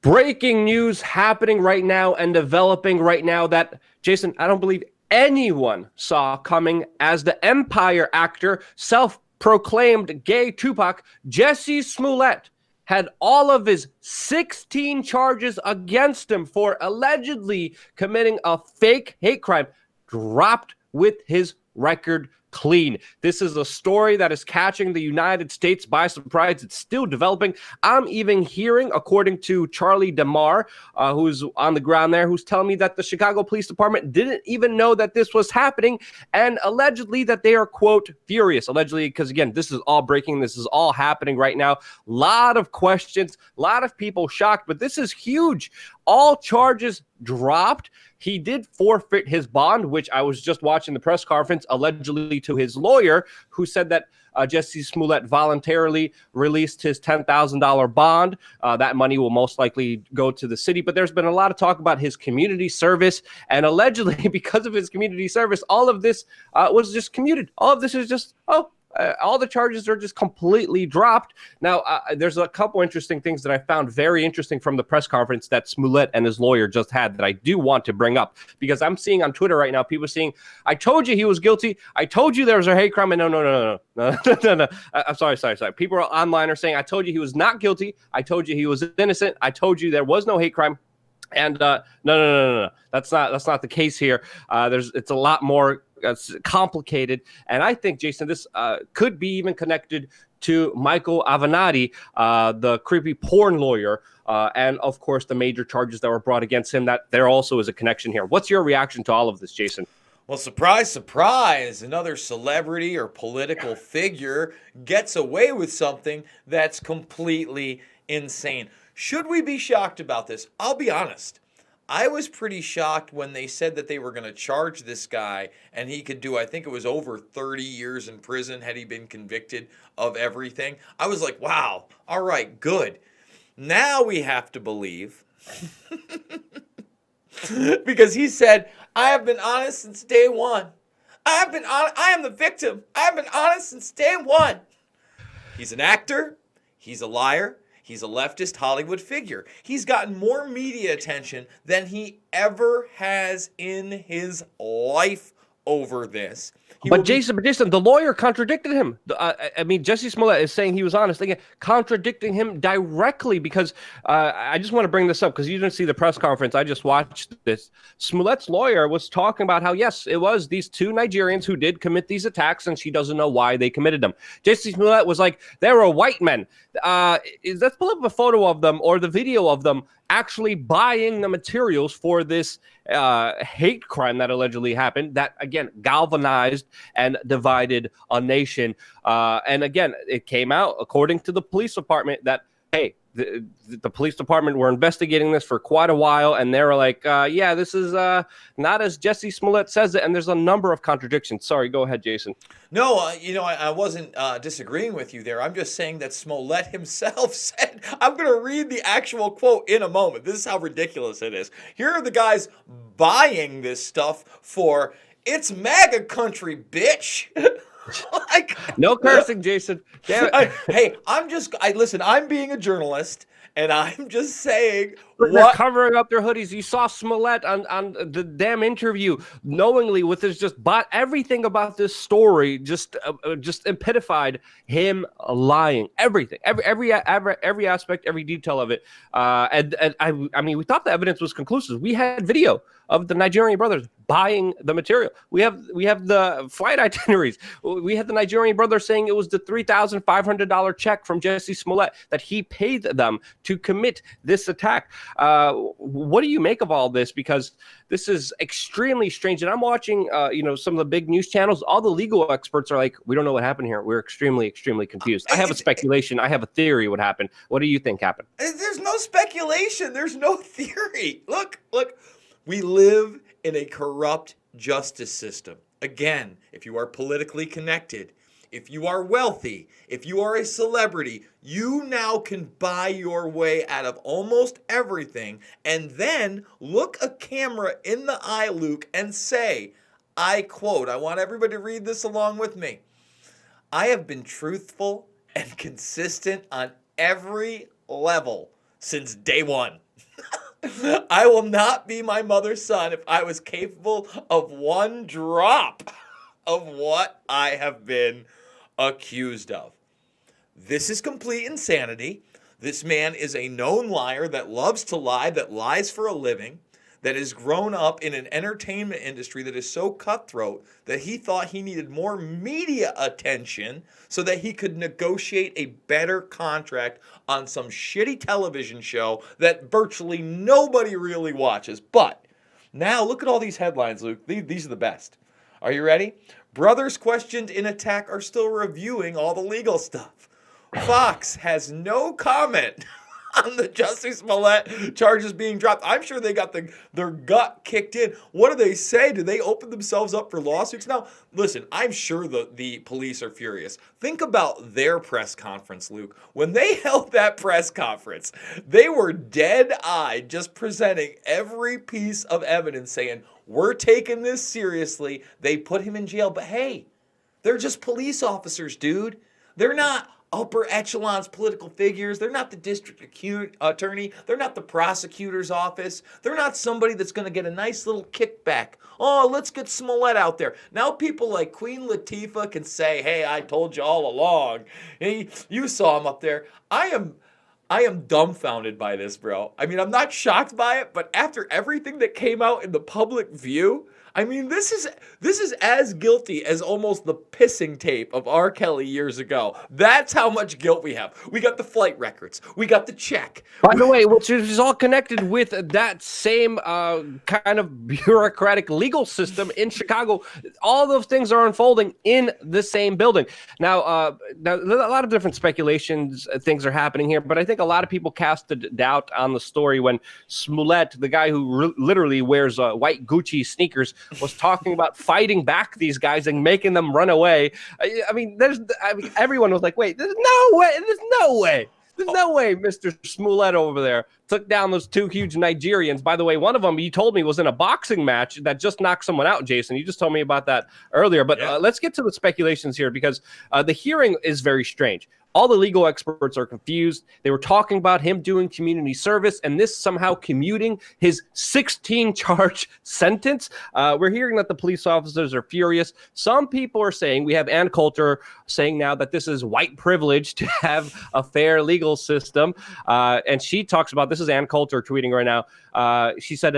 Breaking news happening right now and developing right now that, Jason, I don't believe anyone saw coming as the Empire actor, self-proclaimed gay Tupac, Jussie Smollett, had all of his 16 charges against him for allegedly committing a fake hate crime dropped with his record clean. This is a story that is catching the United States by surprise. It's still developing. I'm even hearing, according to Charlie DeMar, who's on the ground there, who's telling me that the Chicago Police Department didn't even know that this was happening, and allegedly that they are, quote, furious. Allegedly, because again, this is all breaking. This is all happening right now. A lot of questions, a lot of people shocked, but this is huge. All charges dropped. He did forfeit his bond, which I was just watching the press conference, allegedly to his lawyer, who said that Jussie Smollett voluntarily released his $10,000 bond. That money will most likely go to the city. But there's been a lot of talk about his community service. And allegedly, because of his community service, all of this was just commuted. All of this is just, all the charges are just completely dropped. Now, there's a couple interesting things that I found very interesting from the press conference that Smollett and his lawyer just had that I do want to bring up, because I'm seeing on Twitter right now people saying, I told you he was guilty. I told you there was a hate crime. And no. I'm sorry. People online are saying, I told you he was not guilty. I told you he was innocent. I told you there was no hate crime. And no. That's not the case here. It's a lot more complicated. And I think, Jason, this could be even connected to Michael Avenatti, the creepy porn lawyer, and of course the major charges that were brought against him, that there also is a connection here. What's your reaction to all of this, Jason? Well, surprise, surprise, another celebrity or political figure gets away with something that's completely insane. Should we be shocked about this? I'll be honest. I was pretty shocked when they said that they were going to charge this guy and he could do, I think it was over 30 years in prison had he been convicted of everything. I was like, wow, all right, good. Now we have to believe because he said, I have been honest since day one. I am the victim. I have been honest since day one. He's an actor. He's a liar. He's a leftist Hollywood figure. He's gotten more media attention than he ever has in his life over this. But Jason, the lawyer contradicted him. Jussie Smollett is saying he was honest. Again, contradicting him directly, because I just want to bring this up because you didn't see the press conference. I just watched this. Smollett's lawyer was talking about how, yes, it was these two Nigerians who did commit these attacks, and she doesn't know why they committed them. Jussie Smollett was like, they were white men. Let's pull up a photo of them or the video of them actually buying the materials for this hate crime that allegedly happened, that, again, galvanized and divided a nation. And again, it came out, according to the police department, that, hey, the police department were investigating this for quite a while, and they were like, yeah, this is not as Jussie Smollett says it, and there's a number of contradictions. Sorry, go ahead, Jason. No, I wasn't disagreeing with you there. I'm just saying that Smollett himself said, I'm going to read the actual quote in a moment. This is how ridiculous it is. Here are the guys buying this stuff for, it's MAGA country, bitch. Like, no cursing, Jason. Damn it. Hey, listen, I'm being a journalist, and I'm just saying they're covering up their hoodies. You saw Smollett on the damn interview, knowingly, with his just bought everything about this story, just epitomified him lying. Everything, every aspect, every detail of it. And I mean, we thought the evidence was conclusive. We had video of the Nigerian brothers buying the material. We have the flight itineraries. We had the Nigerian brother saying it was the $3,500 check from Jussie Smollett that he paid them to commit this attack. What do you make of all this? Because this is extremely strange. And I'm watching, some of the big news channels. All the legal experts are like, we don't know what happened here. We're extremely, extremely confused. I have a speculation. I have a theory what happened. What do you think happened? There's no speculation. There's no theory. Look. We live in a corrupt justice system. Again, if you are politically connected, if you are wealthy, if you are a celebrity, you now can buy your way out of almost everything and then look a camera in the eye, Luke, and say, I quote, I want everybody to read this along with me. I have been truthful and consistent on every level since day one. I will not be my mother's son if I was capable of one drop of what I have been accused of. This is complete insanity. This man is a known liar that loves to lie, that lies for a living, that has grown up in an entertainment industry that is so cutthroat that he thought he needed more media attention so that he could negotiate a better contract on some shitty television show that virtually nobody really watches. But now look at all these headlines, Luke. These are the best. Are you ready? Brothers questioned in attack are still reviewing all the legal stuff. Fox has no comment on the Jussie Smollet charges being dropped. I'm sure they got their gut kicked in. What do they say? Do they open themselves up for lawsuits? Now, listen, I'm sure the police are furious. Think about their press conference, Luke. When they held that press conference, they were dead-eyed just presenting every piece of evidence saying, we're taking this seriously. They put him in jail. But hey, they're just police officers, dude. They're not upper echelons political figures. They're not the district attorney. They're not the prosecutor's office. They're not somebody that's going to get a nice little kickback. Oh, let's get Smollett out there. Now people like Queen Latifah can say, hey, I told you all along. Hey, you saw him up there. I am dumbfounded by this, bro. I mean, I'm not shocked by it, but after everything that came out in the public view, I mean, this is as guilty as almost the pissing tape of R. Kelly years ago. That's how much guilt we have. We got the flight records. We got the check. By the way, which is all connected with that same kind of bureaucratic legal system in Chicago. All those things are unfolding in the same building. Now a lot of different speculations, things are happening here, but I think a lot of people cast a doubt on the story when Smollett, the guy who literally wears white Gucci sneakers, was talking about fighting back these guys and making them run away. I mean, everyone was like, wait, there's no way, Mr. Smollett over there took down those two huge Nigerians. By the way, one of them, you told me, was in a boxing match that just knocked someone out, Jason. You just told me about that earlier. But let's get to the speculations here, because the hearing is very strange. All the legal experts are confused. They were talking about him doing community service and this somehow commuting his 16-charge sentence. We're hearing that the police officers are furious. Some people are saying, we have Ann Coulter saying now that this is white privilege to have a fair legal system. And she talks about, this is Ann Coulter tweeting right now. She said,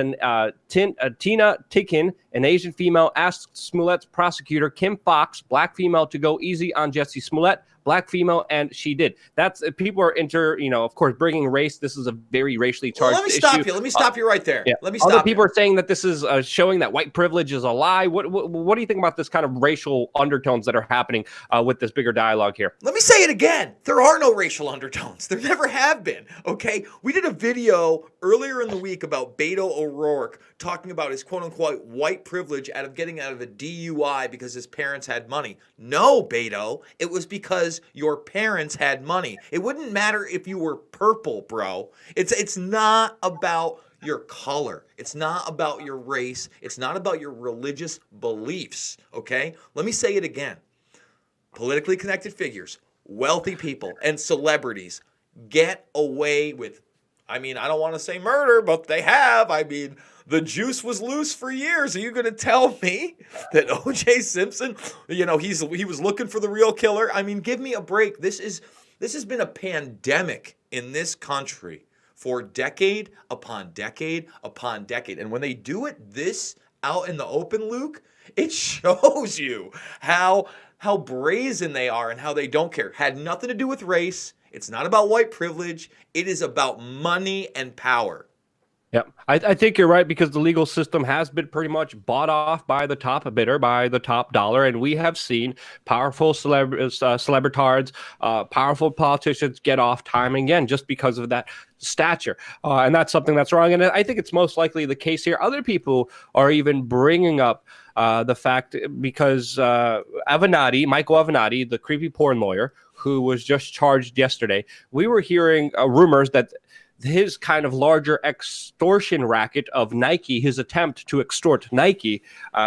Tina Tikin, an Asian female, asked Smollett's prosecutor, Kim Fox, black female, to go easy on Jussie Smollett. Black female, and she did. That's people are of course, bringing race. This is a very racially charged issue. Let me stop you right there. Yeah. Let me stop. Other people are saying that this is showing that white privilege is a lie. What do you think about this kind of racial undertones that are happening with this bigger dialogue here? Let me say it again. There are no racial undertones. There never have been. Okay, we did a video earlier in the week about Beto O'Rourke talking about his quote-unquote white privilege getting out of a DUI because his parents had money. No, Beto, it was because your parents had money. It wouldn't matter if you were purple, bro. It's not about your color. It's not about your race. It's not about your religious beliefs, okay? Let me say it again. Politically connected figures, wealthy people, and celebrities get away with, I mean, I don't want to say murder, but they have. I mean, the juice was loose for years. Are you going to tell me that O.J. Simpson, he was looking for the real killer? I mean, give me a break. This has been a pandemic in this country for decade upon decade upon decade. And when they do it this out in the open, Luke, it shows you how brazen they are and how they don't care. Had nothing to do with race. It's not about white privilege. It is about money and power. Yeah, I think you're right, because the legal system has been pretty much bought off by the top bidder, by the top dollar. And we have seen powerful celebritards, powerful politicians get off time again just because of that stature. And that's something that's wrong. And I think it's most likely the case here. Other people are even bringing up the fact, because Michael Avenatti, the creepy porn lawyer who was just charged yesterday, we were hearing rumors that his kind of larger extortion racket of Nike, his attempt to extort Nike,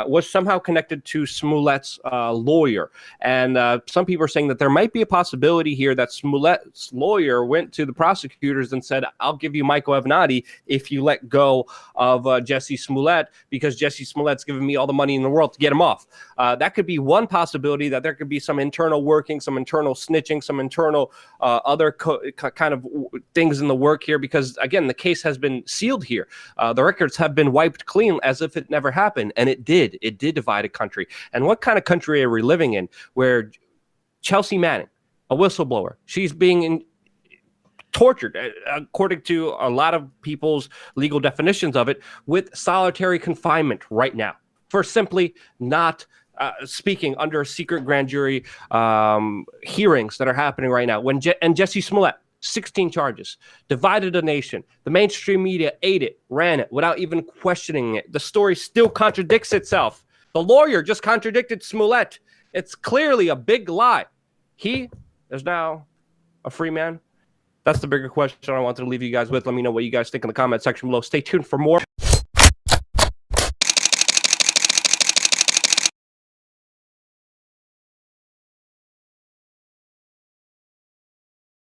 was somehow connected to Smollett's lawyer. And some people are saying that there might be a possibility here that Smollett's lawyer went to the prosecutors and said, I'll give you Michael Avenatti if you let go of Jussie Smollett, because Jussie Smollett's giving me all the money in the world to get him off. That could be one possibility, that there could be some internal working, some internal snitching, some internal other kind of things in the work here, because again, the case has been sealed here. The records have been wiped clean as if it never happened. And it did divide a country. And what kind of country are we living in where Chelsea Manning, a whistleblower, she's being tortured, according to a lot of people's legal definitions of it, with solitary confinement right now for simply not speaking under secret grand jury hearings that are happening right now. And Jussie Smollett, 16 charges, divided a nation. The mainstream media ate it, ran it without even questioning it. The story still contradicts itself. The lawyer just contradicted Smollett. It's clearly a big lie. He is now a free man. That's the bigger question I wanted to leave you guys with. Let me know what you guys think in the comment section below. Stay tuned for more.